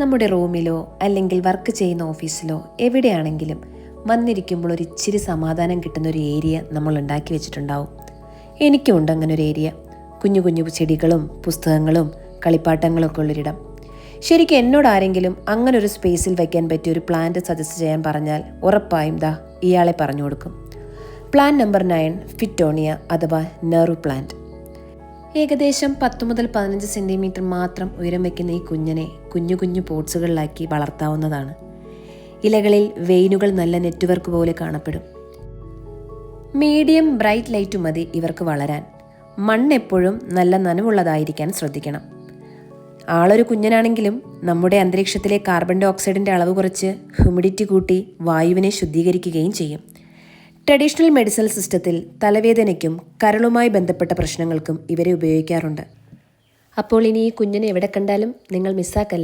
നമ്മുടെ റൂമിലോ അല്ലെങ്കിൽ വർക്ക് ചെയ്യുന്ന ഓഫീസിലോ എവിടെയാണെങ്കിലും വന്നിരിക്കുമ്പോൾ ഒരു ഇച്ചിരി സമാധാനം കിട്ടുന്ന ഒരു ഏരിയ നമ്മൾ ഉണ്ടാക്കി വെച്ചിട്ടുണ്ടാവും. എനിക്കുമുണ്ട് അങ്ങനെ ഒരു ഏരിയ. കുഞ്ഞു കുഞ്ഞു ചെടികളും പുസ്തകങ്ങളും കളിപ്പാട്ടങ്ങളൊക്കെ ഉള്ളൊരിടം. ശരിക്കും എന്നോട് ആരെങ്കിലും അങ്ങനെ ഒരു സ്പേസിൽ വയ്ക്കാൻ പറ്റിയ ഒരു പ്ലാന്റ് സജസ്റ്റ് ചെയ്യാൻ പറഞ്ഞാൽ ഉറപ്പായും ഇയാളെ പറഞ്ഞു കൊടുക്കും. പ്ലാന്റ് നമ്പർ 9 ഫിറ്റോണിയ അഥവാ നെറു പ്ലാന്റ്. ഏകദേശം 10 മുതൽ 15 സെൻറ്റിമീറ്റർ മാത്രം ഉയരം വയ്ക്കുന്ന ഈ കുഞ്ഞിനെ കുഞ്ഞു കുഞ്ഞു പോട്ട്സുകളിലാക്കി വളർത്താവുന്നതാണ്. ഇലകളിൽ വെയിനുകൾ നല്ല നെറ്റ്വർക്ക് പോലെ കാണപ്പെടും. മീഡിയം ബ്രൈറ്റ് ലൈറ്റ് മതി ഇവർക്ക് വളരാൻ. മണ്ണ് എപ്പോഴും നല്ല നനവുള്ളതായിരിക്കാൻ ശ്രദ്ധിക്കണം. ആളൊരു കുഞ്ഞനാണെങ്കിലും നമ്മുടെ അന്തരീക്ഷത്തിലെ കാർബൺ ഡൈ ഓക്സൈഡിൻ്റെ അളവ് കുറച്ച് ഹ്യൂമിഡിറ്റി കൂട്ടി വായുവിനെ ശുദ്ധീകരിക്കുകയും ചെയ്യും. ട്രഡീഷണൽ മെഡിസിനൽ സിസ്റ്റത്തിൽ തലവേദനയ്ക്കും കരളുമായി ബന്ധപ്പെട്ട പ്രശ്നങ്ങൾക്കും ഇവരെ ഉപയോഗിക്കാറുണ്ട്. അപ്പോൾ ഇനി ഈ കുഞ്ഞിനെ എവിടെ കണ്ടാലും നിങ്ങൾ മിസ്സാക്കല്ല.